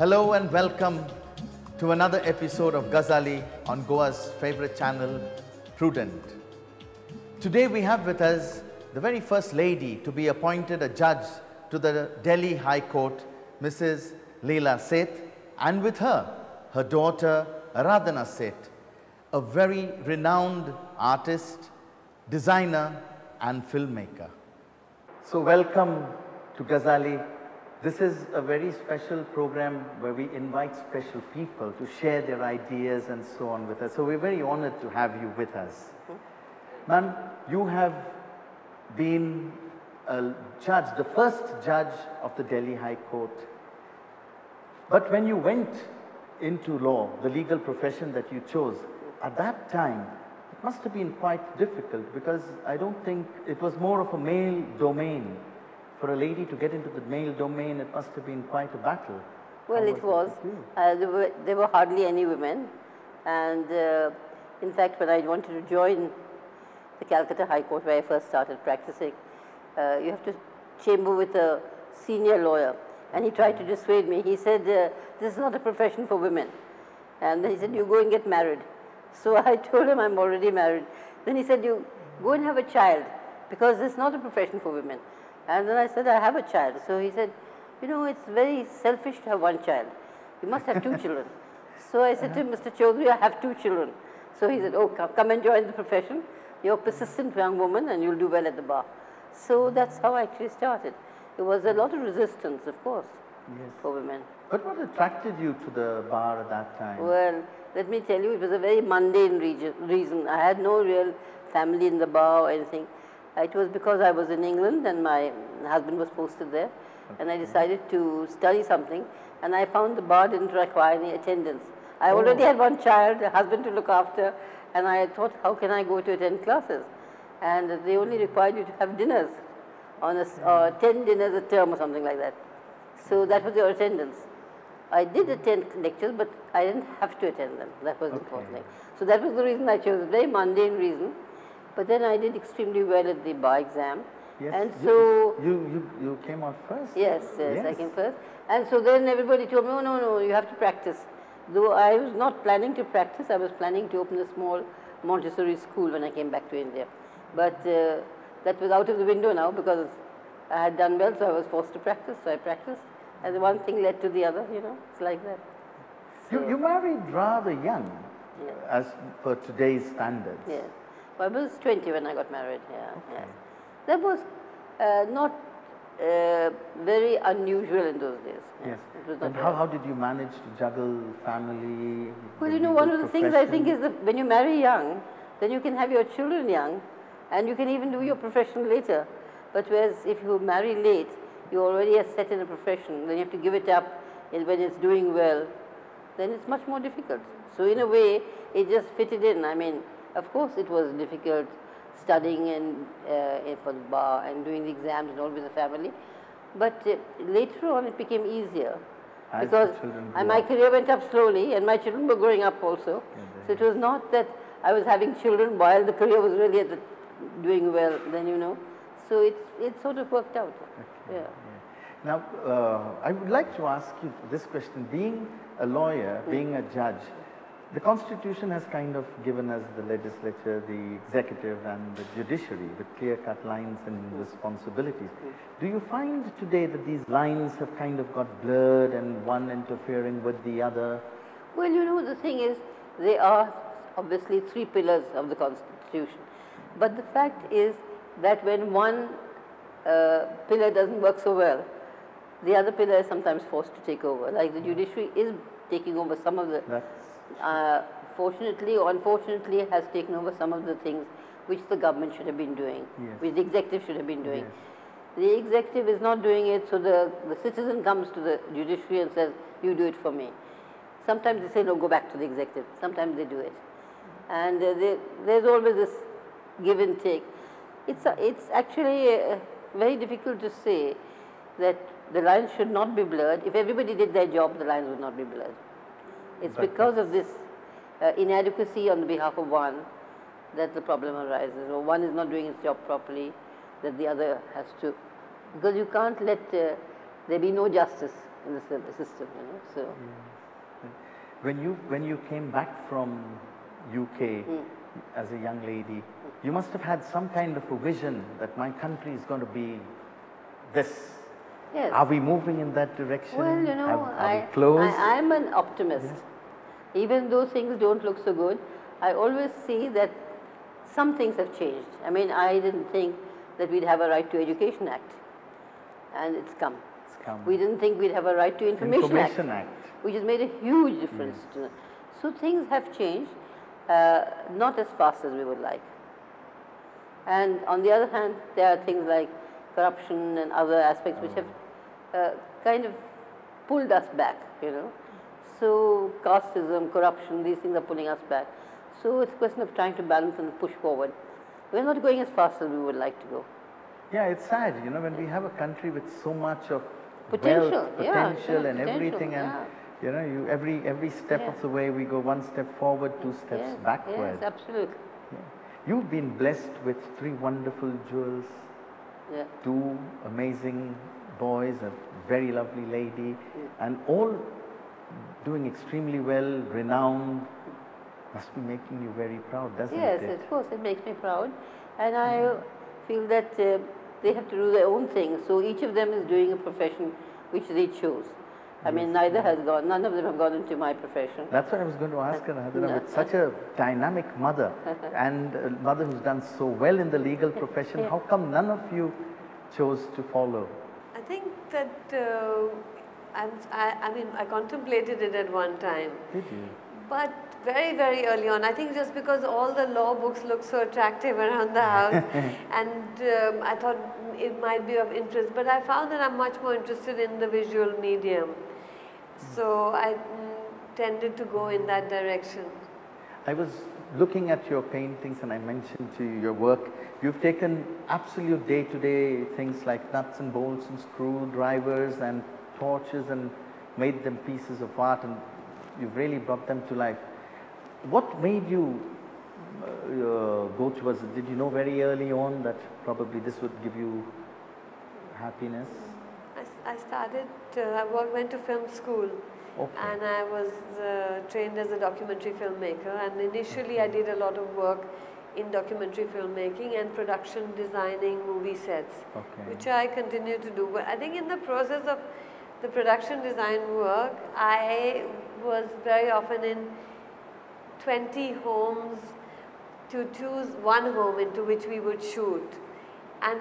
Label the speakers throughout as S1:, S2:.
S1: Hello and welcome to another episode of Gazali on Goa's favorite channel, Prudent. Today we have with us the very first lady to be appointed a judge to the Delhi High Court, Mrs. Leila Seth, and with her, her daughter Aradhana Seth, a very renowned artist, designer and filmmaker. So welcome to Gazali. This is a very special program where we invite special people to share their ideas and so on with us. So we're very honored to have you with us. Ma'am, you have been a judge, the first judge of the Delhi High Court. But when you went into law, the legal profession that you chose, at that time, it must have been quite difficult because I don't think it was more of a male domain. For a lady to get into the male domain, it must have been quite a battle.
S2: Well, it was. There were hardly any women. And in fact, when I wanted to join the Calcutta High Court, where I first started practicing, you have to chamber with a senior lawyer. And he tried to dissuade me. He said, this is not a profession for women. And then he said, you go and get married. So I told him I'm already married. Then he said, you go and have a child, because it's not a profession for women. And then I said, I have a child. So he said, you know, it's very selfish to have one child. You must have two children. So I said to him, Mr. Chaudhary, I have two children. So he said, oh, come and join the profession. You're a persistent young woman and you'll do well at the bar. So that's how I actually started. There was a lot of resistance, of course, for women.
S1: But what attracted you to the bar at that time?
S2: Well, let me tell you, it was a very mundane reason. I had no real family in the bar or anything. It was because I was in England and my husband was posted there, and I decided to study something, and I found the bar didn't require any attendance. I already had one child, a husband to look after, and I thought, how can I go to attend classes? And they only required you to have dinners, on 10 dinners a term or something like that. So that was your attendance. I did attend lectures, but I didn't have to attend them. That was the important thing. So that was the reason I chose, a very mundane reason. But then I did extremely well at the bar exam.
S1: Yes.
S2: And so
S1: you came out first?
S2: Yes, I came first. And so then everybody told me, oh, no, you have to practice. Though I was not planning to practice, I was planning to open a small Montessori school when I came back to India. But that was out of the window now because I had done well, so I was forced to practice. So I practiced. And one thing led to the other, you know, it's like that. So,
S1: you married rather young, as per today's standards.
S2: Yes. Well, I was 20 when I got married, yes. That was not very unusual in those days.
S1: Yes. It was not. And how did you manage to juggle family?
S2: Well, you know, one of the things I think is that when you marry young, then you can have your children young, and you can even do your profession later. But whereas if you marry late, you already are set in a profession, then you have to give it up when it's doing well, then it's much more difficult. So in a way, it just fitted in. I mean, of course it was difficult studying for the bar and doing the exams and all with the family, but later on it became easier because my career went up slowly and my children were growing up also. So it was not that I was having children while the career was really doing well, then you know. So it sort of worked out. Yeah.
S1: Now, I would like to ask you this question. Being a lawyer, being a judge, the Constitution has kind of given us the legislature, the executive and the judiciary with clear-cut lines and responsibilities. Do you find today that these lines have kind of got blurred and one interfering with the other?
S2: Well, you know, the thing is, there are obviously three pillars of the Constitution. But the fact is that when one pillar doesn't work so well, the other pillar is sometimes forced to take over. Like the judiciary is taking over some of the, fortunately or unfortunately, has taken over some of the things which the government should have been doing, which the executive should have been doing. The executive is not doing it, so the citizen comes to the judiciary and says, you do it for me. Sometimes they say, no, go back to the executive. Sometimes they do it. And there's always this give and take. It's actually very difficult to say that the lines should not be blurred. If everybody did their job, the lines would not be blurred. It's because of this inadequacy on the behalf of one that the problem arises, or one is not doing its job properly, that the other has to, because you can't let there be no justice in the system, you know. So.
S1: When you came back from UK as a young lady, you must have had some kind of a vision that my country is going to be this.
S2: Yes.
S1: Are we moving in that direction?
S2: Well, you know,
S1: are we close?
S2: I'm an optimist. Yes. Even though things don't look so good, I always see that some things have changed. I mean, I didn't think that we'd have a Right to Education Act, and it's come. We didn't think we'd have a Right to Information Act, which has made a huge difference. Yes. So things have changed, not as fast as we would like. And on the other hand, there are things like corruption and other aspects which have kind of pulled us back, you know. So casteism, corruption, these things are pulling us back. So it's a question of trying to balance and push forward. We're not going as fast as we would like to go.
S1: Yeah, it's sad, you know, when we have a country with so much of
S2: potential,
S1: wealth, potential and everything, and you know, every step of the way we go one step forward, two steps backward.
S2: Yes, absolutely.
S1: Yeah. You've been blessed with 3 wonderful jewels, 2 amazing boys, a very lovely lady, and all doing extremely well, renowned. Must be making you very proud, doesn't it?
S2: Yes, of course, it makes me proud. And I feel that they have to do their own thing. So each of them is doing a profession which they chose. I mean, none of them have gone into my profession.
S1: That's what I was going to ask her, Aradhana, with such a dynamic mother and a mother who's done so well in the legal profession, how come none of you chose to follow?
S3: I think that, I mean, I contemplated it at one time.
S1: Did you?
S3: But very, very early on, I think just because all the law books look so attractive around the house, and I thought it might be of interest, but I found that I'm much more interested in the visual medium. So I tended to go in that direction.
S1: I was looking at your paintings and I mentioned to you your work. You've taken absolute day-to-day things like nuts and bolts and screwdrivers and torches and made them pieces of art, and you've really brought them to life. What made you go towards it? Did you know very early on that probably this would give you happiness?
S3: I started, I went to film school, and I was trained as a documentary filmmaker, and initially I did a lot of work in documentary filmmaking and production designing movie sets, which I continue to do. But I think in the process of the production design work, I was very often in 20 homes to choose one home into which we would shoot. And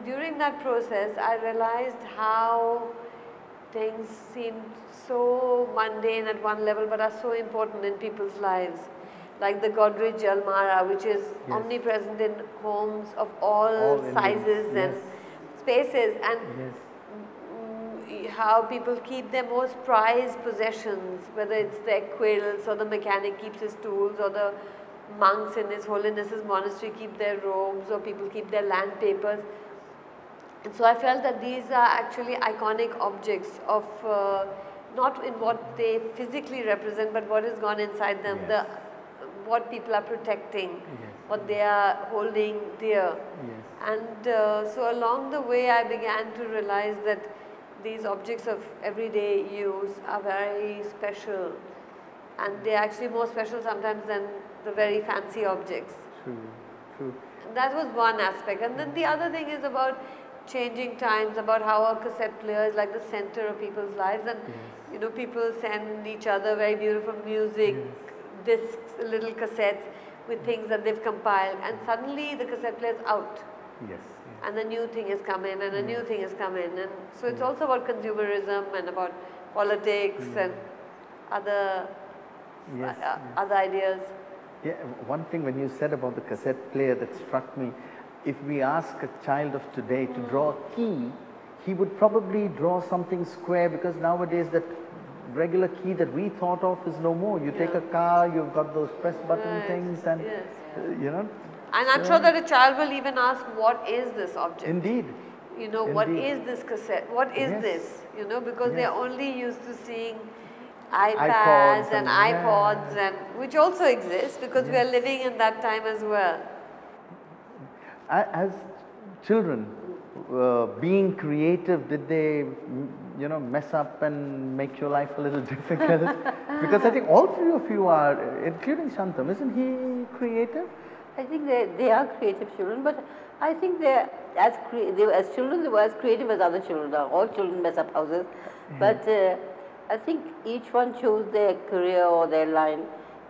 S3: during that process, I realized how things seemed so mundane at one level, but are so important in people's lives. Like the Godrej Almara, which is omnipresent in homes of all sizes and spaces, and how people keep their most prized possessions, whether it's their quilts, or the mechanic keeps his tools, or the monks in His Holiness's monastery keep their robes, or people keep their land papers. And so I felt that these are actually iconic objects of not in what they physically represent, but what has gone inside them, what people are protecting, what they are holding dear. And so along the way I began to realize that these objects of everyday use are very special, and they're actually more special sometimes than the very fancy objects.
S1: True.
S3: And that was one aspect. And then the other thing is about changing times, about how a cassette player is like the center of people's lives, and you know, people send each other very beautiful music, discs, little cassettes with things that they've compiled, and suddenly the cassette player is out. And a new thing has come in, and a new thing has come in, and so it's also about consumerism and about politics and other other ideas.
S1: Yeah, one thing when you said about the cassette player that struck me, if we ask a child of today to draw a key, he would probably draw something square, because nowadays that regular key that we thought of is no more. You take a car, you've got those press button things, and you know.
S3: And I'm sure that a child will even ask, what is this object?
S1: Indeed.
S3: You know, what is this cassette? What is this? You know, because they're only used to seeing iPads and iPods, and which also exist, because we are living in that time as well.
S1: As children, being creative, did they you know, mess up and make your life a little difficult? Because I think all three of you are, including Shantam, isn't he creative?
S2: I think they are creative children, but I think as children they were as creative as other children are. All children mess up houses, but I think each one chose their career or their line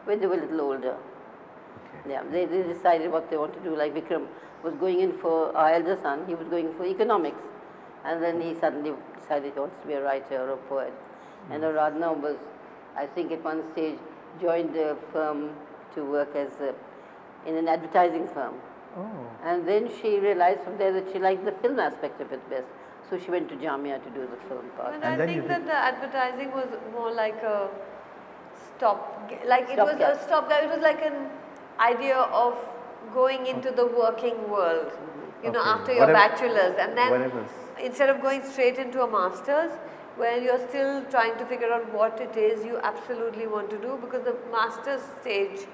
S2: when they were a little older. Okay. Yeah, they decided what they want to do. Like Vikram was going in for, our elder son, he was going for economics, and then he suddenly decided he wants to be a writer or a poet. And Aradhana was, I think at one stage, joined a firm to work as in an advertising firm.
S1: Oh.
S2: And then she realized from there that she liked the film aspect of it best. So she went to Jamia to do the film part.
S3: And I think that the advertising was more like a it was a stopgap. It was like an idea of going into the working world, you know, after your bachelor's. And then instead of going straight into a master's, where you're still trying to figure out what it is you absolutely want to do, because the master's stage,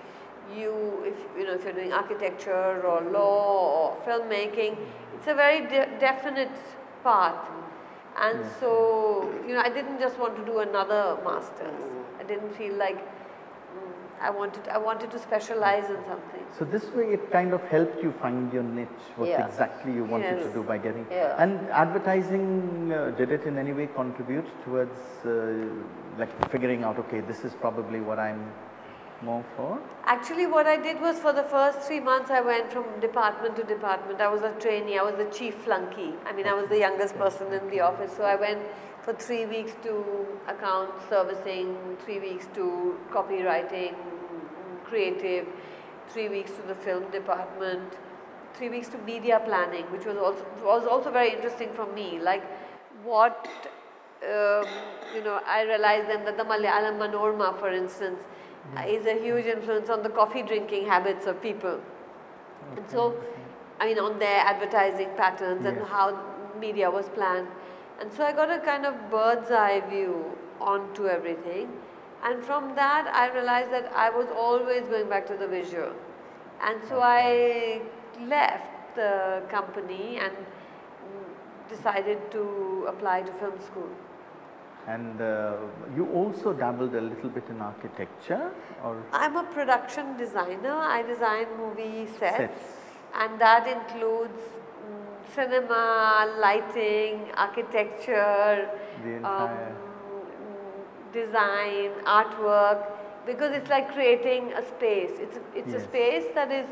S3: if you're doing architecture or law or filmmaking, it's a very definite path. And so, you know, I didn't just want to do another master's. I didn't feel like I wanted to specialize in something.
S1: So this way it kind of helped you find your niche, what exactly you wanted to do by getting. And advertising, did it in any way contribute towards like figuring out, okay, this is probably what I'm more for?
S3: Actually, what I did was, for the first 3 months I went from department to department. I was a trainee, I was the chief flunky. I mean, I was the youngest person in the office. So I went for 3 weeks to account servicing, 3 weeks to copywriting, creative, 3 weeks to the film department, 3 weeks to media planning, which was also very interesting for me. Like what, I realized then that the Malayalam Manorama, for instance, is a huge influence on the coffee drinking habits of people. And so, I mean, on their advertising patterns and how media was planned. And so I got a kind of bird's eye view onto everything. And from that, I realized that I was always going back to the visual. And so I left the company and decided to apply to film school.
S1: And you also dabbled a little bit in architecture, or?
S3: I'm a production designer. I design movie sets. And that includes cinema, lighting, architecture,
S1: the entire
S3: design, artwork, because it's like creating a space. It's a space that is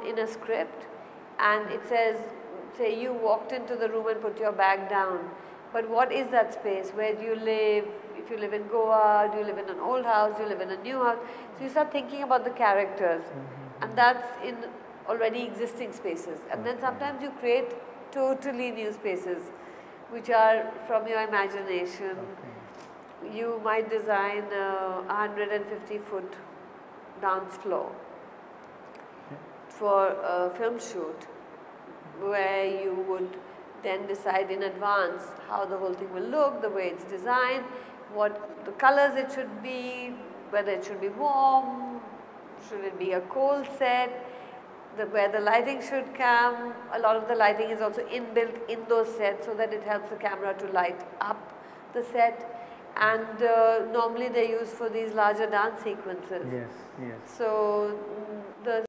S3: in a script, and it says, say you walked into the room and put your bag down. But what is that space? Where do you live? If you live in Goa, do you live in an old house? Do you live in a new house? So you start thinking about the characters, and that's in already existing spaces. And then sometimes you create totally new spaces, which are from your imagination. You might design a 150-foot dance floor for a film shoot, where you would then decide in advance how the whole thing will look, the way it's designed, what the colors it should be, whether it should be warm, should it be a cold set, where the lighting should come. A lot of the lighting is also inbuilt in those sets so that it helps the camera to light up the set. And normally they're used for these larger dance sequences.
S1: Yes, yes.
S3: So the